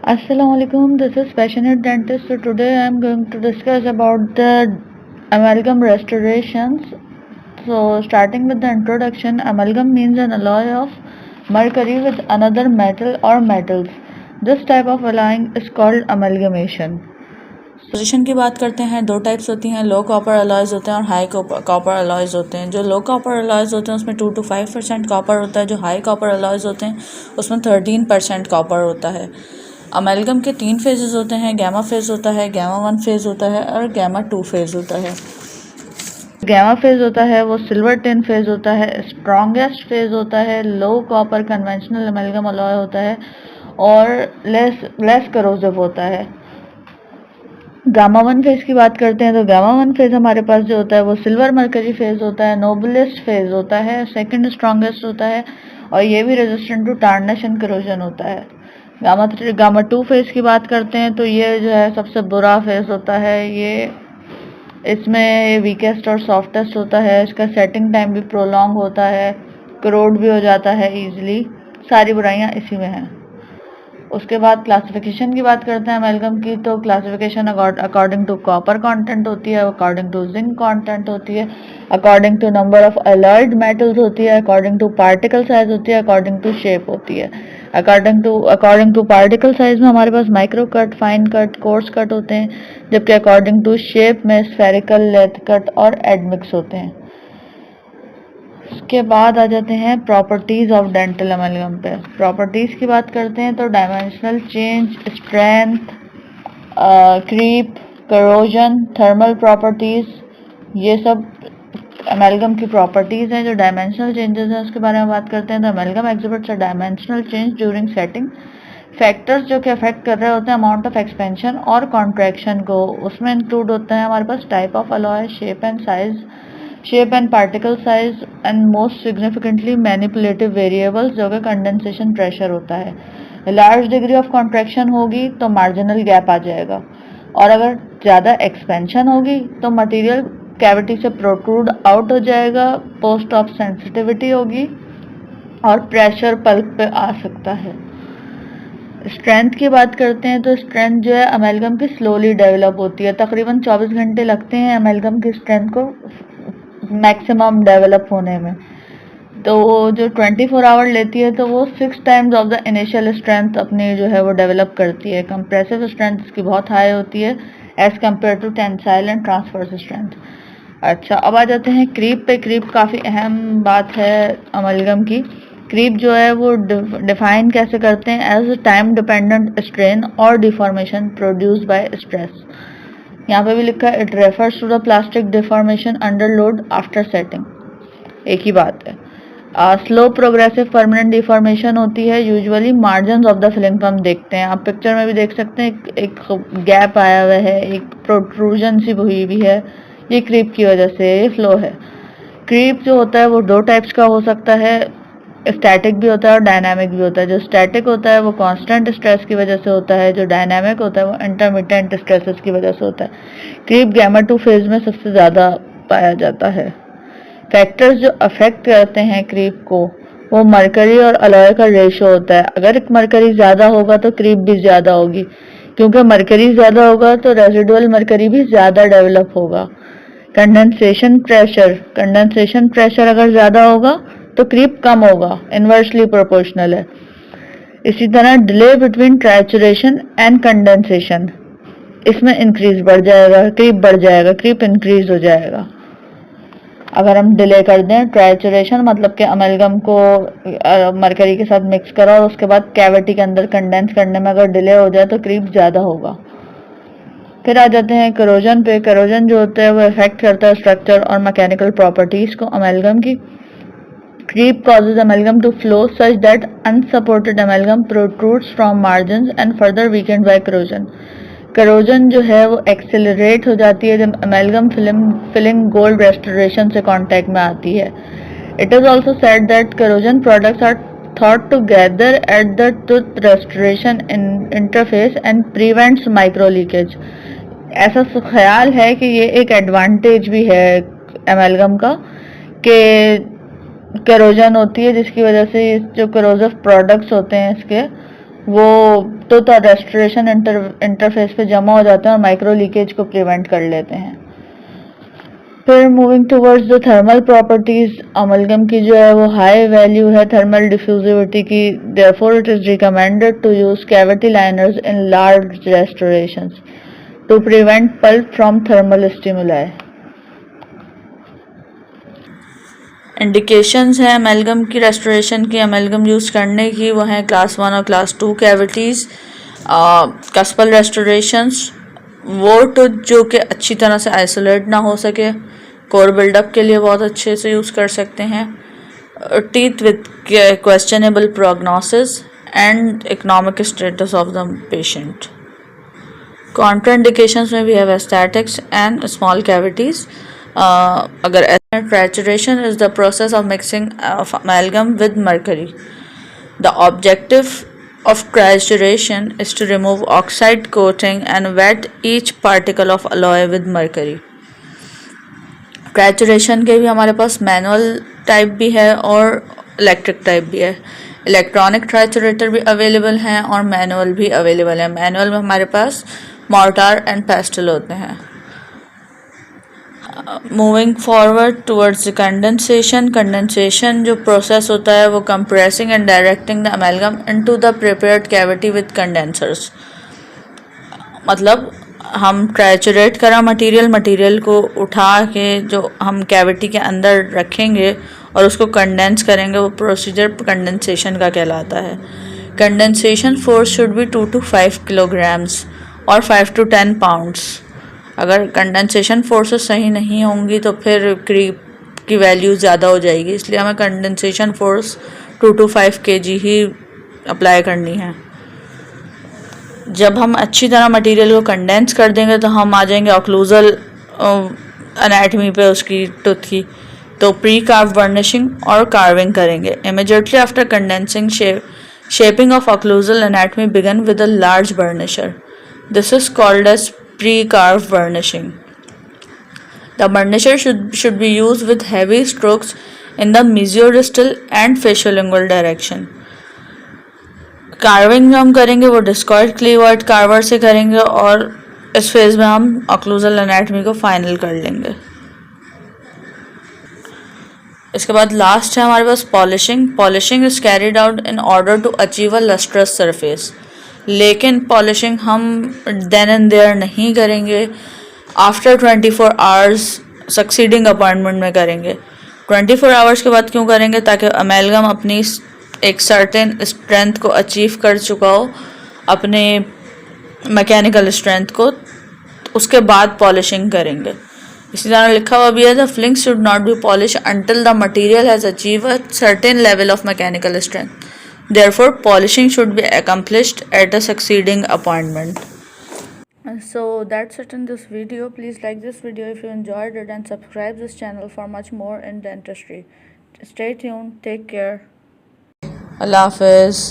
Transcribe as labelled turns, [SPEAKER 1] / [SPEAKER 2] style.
[SPEAKER 1] Assalamualaikum, this is Passionate Dentist. So today I am going to discuss about the amalgam restorations. So starting with the introduction, amalgam means an alloy of mercury with another metal or metals. This type of alloying is called amalgamation.
[SPEAKER 2] Position की बात करते हैं। दो types होती हैं, लो copper alloys होते हैं और हाई कॉपर अलॉयज़ होते हैं। जो लो कॉपर अलॉयज़ होते हैं उसमें 2 to 5% कॉपर होता है। जो हाई कॉपर अलॉयज़ होते हैं उसमें 13% कॉपर होता है। अमेलगम के 3 फेजेस होते हैं, गैमा फेज़ होता है, गैमा 1 फेज़ होता है और गैमा 2 फेज़ होता है।
[SPEAKER 1] गैमा फेज होता है वो सिल्वर टिन फेज होता है, स्ट्रॉन्गेस्ट फेज होता है, लो कॉपर कन्वेंशनल अमेलगम अलॉय होता है और लेस करोसिव होता है। गामा 1 फेज की बात करते हैं तो गामा 1 फेज हमारे पास जो होता है वो सिल्वर मरकरी फेज होता है, नोबलेस्ट फेज होता है, सेकंड स्ट्रॉन्गेस्ट होता है और ये भी resistant to tarnish and corrosion होता है। गामा 2 फेज की बात करते हैं तो ये जो है सबसे बुरा फेज होता है। ये इसमें वीकेस्ट और सॉफ्टेस्ट होता है। इसका सेटिंग टाइम भी प्रोलॉन्ग होता है, करोड भी हो जाता है इजीली। सारी बुराइयां इसी में हैं। उसके बाद क्लासिफिकेशन की बात करते हैं अमेलगम की, तो classification according to copper content होती है, अकॉर्डिंग टू जिंक कंटेंट होती है, according to number of alloyed metals होती है, अकॉर्डिंग टू पार्टिकल साइज होती है, अकॉर्डिंग टू शेप होती है। अकॉर्डिंग टू पार्टिकल साइज में हमारे पास micro cut, fine cut, coarse cut होते हैं, जबकि अकॉर्डिंग टू शेप में स्फेरिकल, लेथ कट और एडमिक्स होते हैं। उसके बाद आ जाते हैं प्रॉपर्टीज ऑफ डेंटल अमेलगम पे। प्रॉपर्टीज की बात करते हैं तो dimensional change, strength, creep, corrosion, thermal properties, ये सब अमेलगम की प्रॉपर्टीज हैं। जो डायमेंशनल चेंजेस हैं उसके बारे में बात करते हैं तो amalgam exhibits a dimensional change during setting. Factors जो कि अफेक्ट कर रहे होते हैं अमाउंट ऑफ एक्सपेंशन और कॉन्ट्रैक्शन को, उसमें इंक्लूड होता है हमारे पास type of alloy, shape and particle size and most significantly manipulative variables जो कि कंडेंसेशन प्रेशर होता है। लार्ज डिग्री ऑफ कॉन्ट्रैक्शन होगी तो मार्जिनल गैप आ जाएगा और अगर ज़्यादा एक्सपेंशन होगी तो मटेरियल कैविटी से प्रोट्रूड आउट हो जाएगा, पोस्ट ऑफ सेंसिटिविटी होगी और प्रेशर पल्प पे आ सकता है। स्ट्रेंथ की बात करते हैं तो स्ट्रेंथ जो है अमेलगम की स्लोली डेवलप होती है। तकरीबन 24 घंटे लगते हैं अमेलगम की स्ट्रेंथ को मैक्सिमम डेवलप होने में। तो जो 24 आवर लेती है तो वो 6 times of the initial strength अपनी जो है वो डेवलप करती है। कंप्रेसिव स्ट्रेंथ इसकी बहुत हाई होती है as compare to tensile and transverse strength. अच्छा, अब आ जाते हैं क्रीप पे। क्रीप काफ़ी अहम बात है अमलगम की। क्रीप जो है वो डिफाइन कैसे करते हैं एज टाइम डिपेंडेंट स्ट्रेन और डिफॉर्मेशन प्रोड्यूस बाय स्ट्रेस। यहाँ पे भी लिखा है it refers to the plastic deformation under load after setting, एक ही बात है। स्लो प्रोग्रेसिव परमानेंट डिफॉर्मेशन होती है usually margin of the filling पे। हम देखते हैं, आप पिक्चर में भी देख सकते हैं, एक गैप आया हुआ है, एक प्रोट्रूजन सी हुई भी है, ये क्रीप की वजह से ये फ्लो है। क्रीप जो होता है वो दो टाइप्स का हो सकता है, स्टैटिक भी होता है और डायनामिक भी होता है। जो स्टैटिक होता है वो कांस्टेंट स्ट्रेस की वजह से होता है, जो डायनामिक होता है वो इंटरमिटेंट स्ट्रेसेस की वजह से होता है। क्रीप गैमा 2 फेज में सबसे ज़्यादा पाया जाता है। फैक्टर्स जो अफेक्ट करते हैं क्रीप को वो मरकरी और अलॉय का रेशो होता है। अगर मरकरी ज़्यादा होगा तो क्रीप भी ज़्यादा होगी, क्योंकि मरकरी ज़्यादा होगा तो रेजिडुअल मरकरी भी ज़्यादा डेवलप होगा। कंडेंसेशन प्रेशर अगर ज़्यादा होगा तो क्रीप कम होगा, इन्वर्सली प्रोपोर्शनल है। इसी तरह delay between trituration and condensation, इसमें इंक्रीज बढ़ जाएगा, क्रीप बढ़ जाएगा, क्रीप इंक्रीज हो जाएगा। अगर हम डिले कर दें, ट्राइचुरेशन मतलब कि अमेलगम को मरकरी के साथ मिक्स करा और उसके बाद कैविटी के अंदर कंडेंस करने में अगर डिले हो जाए तो क्रीप ज़्यादा होगा। फिर आ जाते हैं करोजन पे। करोजन जो होता है वो इफेक्ट करता है स्ट्रक्चर और मैकेनिकल प्रॉपर्टीज को अमेलगम की। Creep causes amalgam to flow such that unsupported amalgam protrudes from margins and further weakened by corrosion. Corrosion जो है वो एक्सेलरेट हो जाती है जब amalgam फिलिंग गोल्ड रेस्टोरेशन से कांटेक्ट में आती है। It is also said that corrosion products are thought to gather at the tooth restoration interface and prevents micro leakage. ऐसा ख्याल है कि ये एक एडवांटेज भी है amalgam का कि करोजन होती है जिसकी वजह से जो करोजिव प्रोडक्ट्स होते हैं इसके वो तो रेस्टोरेशन इंटरफेस पे जमा हो जाते हैं और माइक्रो लीकेज को प्रिवेंट कर लेते हैं। फिर moving towards the thermal properties, amalgam की जो है वो हाई वैल्यू है थर्मल डिफ्यूजिविटी की, therefore it is recommended to use cavity liners in large restorations to prevent pulp from thermal stimuli.
[SPEAKER 2] Indications हैं अमेलगम की रेस्टोरेशन की, अमेलगम यूज़ करने की, वो हैं क्लास 1 और क्लास 2 कैविटीज़, कस्पल रेस्टोरेशंस, वो टूथ जो कि अच्छी तरह से आइसोलेट ना हो सके, कोर बिल्डअप के लिए बहुत अच्छे से यूज़ कर सकते हैं, teeth with questionable prognosis and economic status of the patient. Contraindications में भी है एस्थेटिक्स एंड स्मॉल कैविटीज़। अगर trituration is the process of mixing of amalgam with mercury. The objective of trituration is to remove oxide coating and wet each particle of alloy with mercury. Trituration के भी हमारे पास manual type भी है और electric type भी है। Electronic ट्राइचुरेटर भी available हैं और मैनुअल भी अवेलेबल है। मैनुअल में हमारे पास मोर्टार एंड पेस्टल होते हैं। Moving forward towards condensation, condensation जो प्रोसेस होता है वो compressing and directing the amalgam into the prepared cavity with condensers. मतलब हम ट्राइचुरेट करा मटेरियल को उठा के जो हम कैविटी के अंदर रखेंगे और उसको कंडेंस करेंगे, वो प्रोसीजर कंडेंसेशन का कहलाता है। Condensation force should be 2 to 5 kilograms और 5 to 10 pounds। अगर कंडेंसेशन फोर्सेस सही नहीं होंगी तो फिर क्रीप की वैल्यू ज़्यादा हो जाएगी, इसलिए हमें condensation force 2 to 5 kg he apply करनी है। जब हम अच्छी तरह मटेरियल को कंडेंस कर देंगे तो हम आ जाएंगे ऑक्लूजल एनाटमी पे उसकी टूथ की, तो प्री कार्व वर्निशिंग और कार्विंग करेंगे। Immediately after condensing shaping of occlusal anatomy begin with a large burnisher. This is called as pre-carve burnishing. The burnisher should be used with heavy strokes in the mesiodistal and faciolingual direction. Carving हम करेंगे वो discoid क्लीवर्ड Carver से करेंगे और इस phase में हम occlusal anatomy को फाइनल कर लेंगे। इसके बाद लास्ट है हमारे पास polishing. Polishing is carried out in order to achieve a lustrous surface, लेकिन पॉलिशिंग हम देन एंड देयर नहीं करेंगे, आफ्टर 24 आवर्स सक्सीडिंग अपॉइंटमेंट में करेंगे। 24 आवर्स के बाद क्यों करेंगे? ताकि अमेलगम अपनी एक सर्टेन स्ट्रेंथ को अचीव कर चुका हो, अपने मैकेनिकल स्ट्रेंथ को, उसके बाद पॉलिशिंग करेंगे। इसी तरह लिखा हुआ भी है, the fillings should not be polish until the material has achieve a certain level of mechanical strength, therefore polishing should be accomplished at a succeeding appointment. So that's it in this video. Please like this video if you enjoyed it and subscribe this channel for much more in dentistry. Stay tuned. Take care. Allah Hafiz.